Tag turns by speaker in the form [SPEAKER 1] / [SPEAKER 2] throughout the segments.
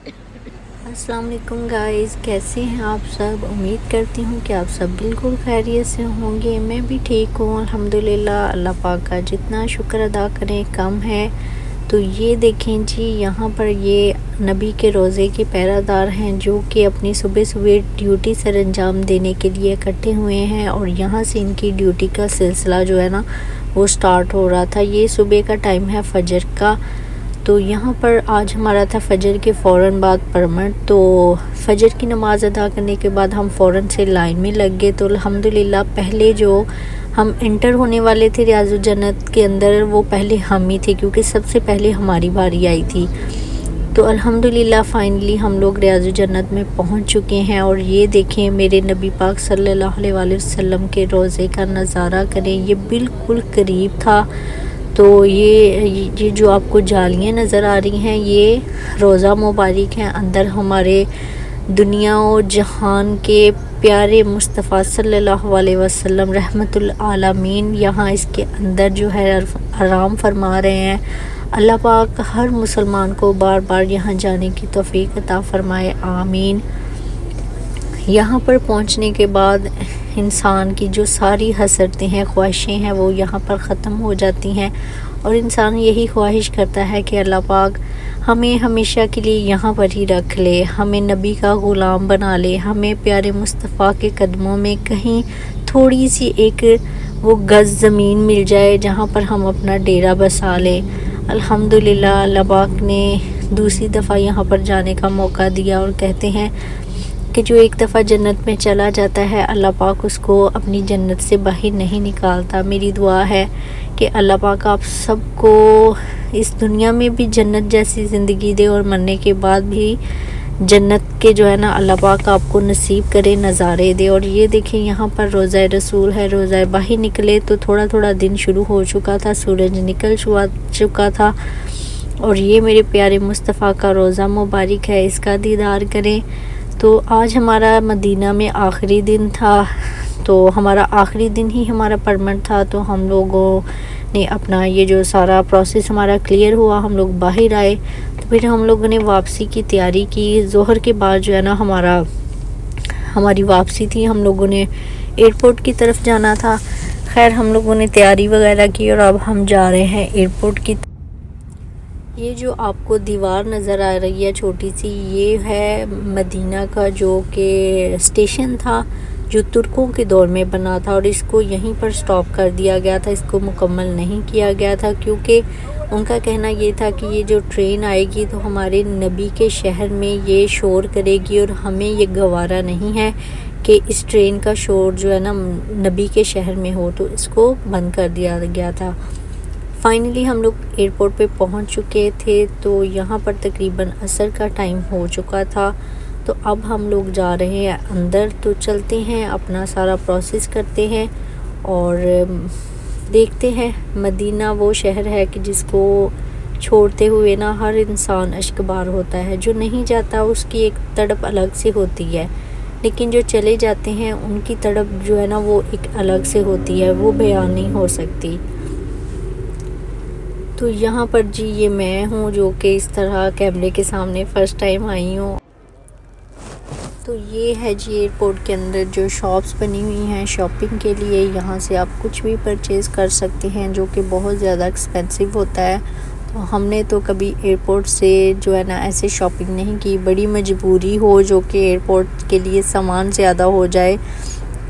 [SPEAKER 1] अस्सलाम वालेकुम गाइस, कैसे हैं आप सब। उम्मीद करती हूँ कि आप सब बिल्कुल खैरियत से होंगे। मैं भी ठीक हूँ अल्हम्दुलिल्लाह। अल्लाह पाक का जितना शुक्र अदा करें कम है। तो ये देखें जी, यहाँ पर ये नबी के रोज़े के पहरादार हैं जो कि अपनी सुबह सुबह ड्यूटी सर अंजाम देने के लिए इकट्ठे हुए हैं और यहाँ से इनकी ड्यूटी का सिलसिला जो है ना वो स्टार्ट हो रहा था। ये सुबह का टाइम है फजर का। तो यहाँ पर आज हमारा था फजर के फ़ौरन बाद परमिट। तो फजर की नमाज़ अदा करने के बाद हम फ़ौरन से लाइन में लग गए। तो अल्हम्दुलिल्लाह पहले जो हम इंटर होने वाले थे रियाज़ुल जन्नत के अंदर, वो पहले हम ही थे क्योंकि सबसे पहले हमारी बारी आई थी। तो अल्हम्दुलिल्लाह फ़ाइनली हम लोग रियाज़ुल जन्नत में पहुँच चुके हैं। और ये देखें मेरे नबी पाक सल्लल्लाहु अलैहि वसल्लम के रोज़े का नज़ारा करें, ये बिल्कुल करीब था। तो ये जो आपको जालियाँ नज़र आ रही हैं ये रोज़ा मुबारक हैं। अंदर हमारे दुनिया और जहान के प्यारे मुस्तफ़ा सल्लल्लाहु अलैहि वसल्लम रहमतुल आलमीन यहाँ इसके अंदर जो है आराम फरमा रहे हैं। अल्लाह पाक हर मुसलमान को बार बार यहाँ जाने की तौफीक अता फरमाए, आमीन। यहाँ पर पहुँचने के बाद इंसान की जो सारी हसरतें हैं, ख्वाहिशें हैं, वो यहाँ पर ख़त्म हो जाती हैं और इंसान यही ख्वाहिश करता है कि अल्लाह पाक हमें हमेशा के लिए यहाँ पर ही रख ले, हमें नबी का ग़ुलाम बना ले, हमें प्यारे मुस्तफ़ा के कदमों में कहीं थोड़ी सी एक वो गज़ ज़मीन मिल जाए जहाँ पर हम अपना डेरा बसा लें। अल्हम्दुलिल्लाह अल्लाह पाक ने दूसरी दफ़ा यहाँ पर जाने का मौका दिया और कहते हैं कि जो एक दफ़ा जन्नत में चला जाता है अल्लाह पाक उसको अपनी जन्नत से बाहर नहीं निकालता। मेरी दुआ है कि अल्लाह पाक आप सबको इस दुनिया में भी जन्नत जैसी ज़िंदगी दे और मरने के बाद भी जन्नत के जो है ना अल्लाह पाक आपको नसीब करे, नज़ारे दे। और ये देखें यहाँ पर रोज़ा रसूल है। रोज़ा बाहर निकले तो थोड़ा थोड़ा दिन शुरू हो चुका था, सूरज निकल चुका था। और ये मेरे प्यारे मुस्तफ़ा का रोज़ा मुबारक है, इसका दीदार करें। तो आज हमारा मदीना में आखिरी दिन था, तो हमारा आखिरी दिन ही हमारा परमिट था। तो हम लोगों ने अपना ये जो सारा प्रोसेस हमारा क्लियर हुआ, हम लोग बाहर आए। तो फिर हम लोगों ने वापसी की तैयारी की। ज़ोहर के बाद जो है ना हमारी वापसी थी, हम लोगों ने एयरपोर्ट की तरफ जाना था। खैर हम लोगों ने तैयारी वगैरह की और अब हम जा रहे हैं एयरपोर्ट की। ये जो आपको दीवार नज़र आ रही है छोटी सी, ये है मदीना का जो कि स्टेशन था जो तुर्कों के दौर में बना था और इसको यहीं पर स्टॉप कर दिया गया था, इसको मुकम्मल नहीं किया गया था क्योंकि उनका कहना ये था कि ये जो ट्रेन आएगी तो हमारे नबी के शहर में ये शोर करेगी और हमें ये गवारा नहीं है कि इस ट्रेन का शोर जो है ना नबी के शहर में हो, तो इसको बंद कर दिया गया था। फाइनली हम लोग एयरपोर्ट पे पहुंच चुके थे। तो यहाँ पर तकरीबन असर का टाइम हो चुका था। तो अब हम लोग जा रहे हैं अंदर। तो चलते हैं, अपना सारा प्रोसेस करते हैं और देखते हैं। मदीना वो शहर है कि जिसको छोड़ते हुए ना हर इंसान अश्कबार होता है। जो नहीं जाता उसकी एक तड़प अलग से होती है, लेकिन जो चले जाते हैं उनकी तड़प जो है ना वो एक अलग से होती है, वो बयान नहीं हो सकती। तो यहाँ पर जी ये मैं हूँ जो कि इस तरह कैमरे के सामने फ़र्स्ट टाइम आई हूँ। तो ये है जी एयरपोर्ट के अंदर जो शॉप्स बनी हुई हैं शॉपिंग के लिए। यहाँ से आप कुछ भी परचेज़ कर सकते हैं जो कि बहुत ज़्यादा एक्सपेंसिव होता है। तो हमने तो कभी एयरपोर्ट से जो है ना ऐसे शॉपिंग नहीं की। बड़ी मजबूरी हो जो कि एयरपोर्ट के लिए सामान ज़्यादा हो जाए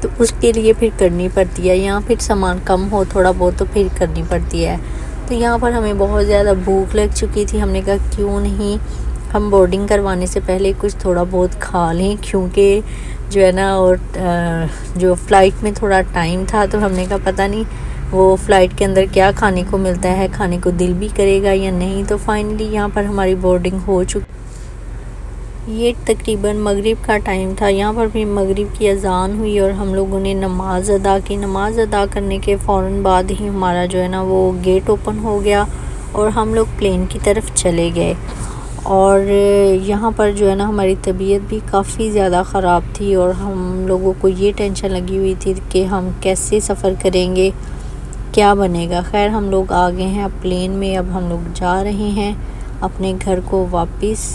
[SPEAKER 1] तो उसके लिए फिर करनी पड़ती है, या फिर सामान कम हो थोड़ा बहुत तो फिर करनी पड़ती है। तो यहाँ पर हमें बहुत ज़्यादा भूख लग चुकी थी। हमने कहा क्यों नहीं हम बोर्डिंग करवाने से पहले कुछ थोड़ा बहुत खा लें, क्योंकि जो है ना और जो फ़्लाइट में थोड़ा टाइम था। तो हमने कहा पता नहीं वो फ़्लाइट के अंदर क्या खाने को मिलता है, खाने को दिल भी करेगा या नहीं। तो फाइनली यहाँ पर हमारी बोर्डिंग हो चुकी। ये तकरीबन मगरिब का टाइम था। यहाँ पर भी मगरिब की अज़ान हुई और हम लोगों ने नमाज़ अदा की। नमाज़ अदा करने के फ़ौरन बाद ही हमारा जो है ना वो गेट ओपन हो गया और हम लोग प्लेन की तरफ चले गए। और यहाँ पर जो है ना हमारी तबीयत भी काफ़ी ज़्यादा ख़राब थी और हम लोगों को ये टेंशन लगी हुई थी कि हम कैसे सफ़र करेंगे, क्या बनेगा। खैर हम लोग आ गए हैं अब प्लेन में। अब हम लोग जा रहे हैं अपने घर को वापस।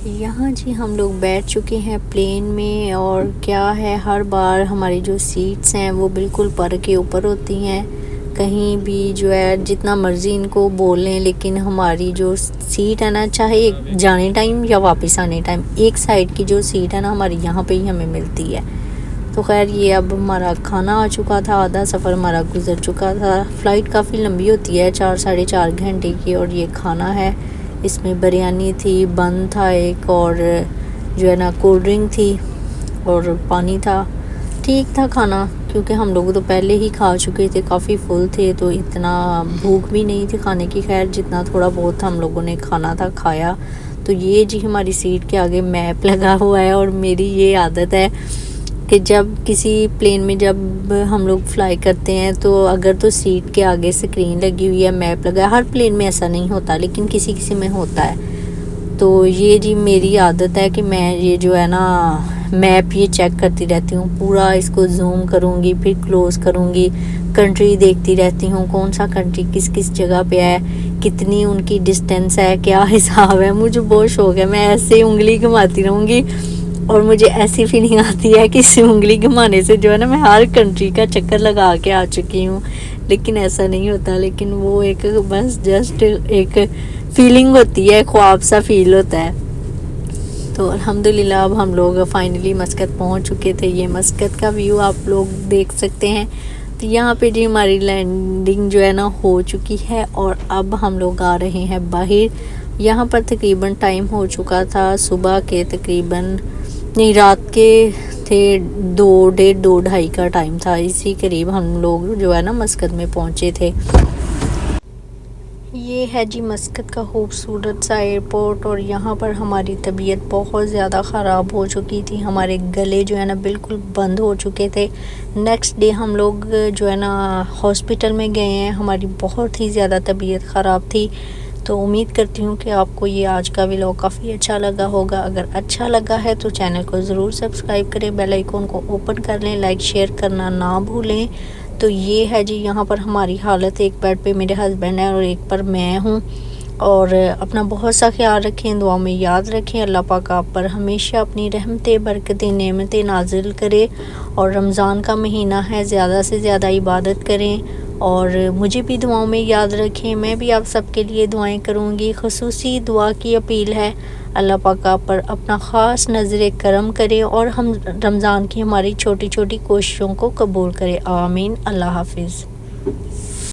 [SPEAKER 1] यहाँ जी हम लोग बैठ चुके हैं प्लेन में, और क्या है, हर बार हमारी जो सीट्स हैं वो बिल्कुल पर के ऊपर होती हैं। कहीं भी जो है जितना मर्ज़ी इनको बोल लें, लेकिन हमारी जो सीट है ना, चाहे जाने टाइम या वापस आने टाइम, एक साइड की जो सीट है ना हमारी यहाँ पे ही हमें मिलती है। तो खैर ये अब हमारा खाना आ चुका था, आधा सफ़र हमारा गुज़र चुका था। फ़्लाइट काफ़ी लंबी होती है, 4 साढ़े 4 घंटे की, और ये खाना है। इसमें बिरयानी थी, बन था एक, और जो है ना कोल्ड ड्रिंक थी और पानी था। ठीक था खाना, क्योंकि हम लोग तो पहले ही खा चुके थे, काफ़ी फुल थे, तो इतना भूख भी नहीं थी खाने की। खैर जितना थोड़ा बहुत हम लोगों ने खाना था खाया। तो ये जी हमारी सीट के आगे मैप लगा हुआ है, और मेरी ये आदत है कि जब किसी प्लेन में जब हम लोग फ्लाई करते हैं, तो अगर तो सीट के आगे स्क्रीन लगी हुई है, मैप लगा है। हर प्लेन में ऐसा नहीं होता, लेकिन किसी किसी में होता है। तो ये जी मेरी आदत है कि मैं ये जो है ना मैप ये चेक करती रहती हूँ, पूरा इसको जूम करूँगी, फिर क्लोज़ करूँगी, कंट्री देखती रहती हूँ, कौन सा कंट्री किस किस जगह पे है, कितनी उनकी डिस्टेंस है, क्या हिसाब है। मुझे बहुत शौक है, मैं ऐसे उंगली घुमाती रहूँगी, और मुझे ऐसी फीलिंग आती है कि इस उंगली घुमाने से जो है ना मैं हर कंट्री का चक्कर लगा के आ चुकी हूँ, लेकिन ऐसा नहीं होता। लेकिन वो एक बस जस्ट एक फीलिंग होती है, ख्वाब सा फील होता है। तो अल्हम्दुलिल्लाह अब हम लोग फाइनली मस्कत पहुँच चुके थे। ये मस्कत का व्यू आप लोग देख सकते हैं। तो यहाँ पे जी हमारी लैंडिंग जो है ना हो चुकी है, और अब हम लोग आ रहे हैं बाहर। यहाँ पर तकरीबन टाइम हो चुका था सुबह के, तकरीबन नहीं, रात के थे 2, 1:30, 2, 2:30 का टाइम था। इसी करीब हम लोग जो है ना मस्कत में पहुँचे थे। ये है जी मस्कत का खूबसूरत सा एयरपोर्ट, और यहाँ पर हमारी तबीयत बहुत ज़्यादा ख़राब हो चुकी थी। हमारे गले जो है ना बिल्कुल बंद हो चुके थे। नेक्स्ट डे हम लोग जो है ना हॉस्पिटल में गए हैं। हमारी बहुत ही ज़्यादा तबीयत ख़राब थी। तो उम्मीद करती हूँ कि आपको ये आज का व्लॉग काफ़ी अच्छा लगा होगा। अगर अच्छा लगा है तो चैनल को ज़रूर सब्सक्राइब करें, बेल आइकन को ओपन कर लें, लाइक शेयर करना ना भूलें। तो ये है जी यहाँ पर हमारी हालत, एक बेड पे मेरे हस्बैंड है और एक पर मैं हूँ। और अपना बहुत सा ख्याल रखें, दुआ में याद रखें। अल्लाह पाक आप पर हमेशा अपनी रहमतें, बरकतें, नेमतें नाजिल करे। और रमज़ान का महीना है, ज़्यादा से ज़्यादा इबादत करें, और मुझे भी दुआओं में याद रखें। मैं भी आप सबके लिए दुआएं करूँगी। ख़ुसूसी दुआ की अपील है, अल्लाह पाक आप पर अपना ख़ास नज़र करम करे, और हम रमज़ान की हमारी छोटी छोटी कोशिशों को कबूल करे। आमीन। अल्लाह हाफिज़।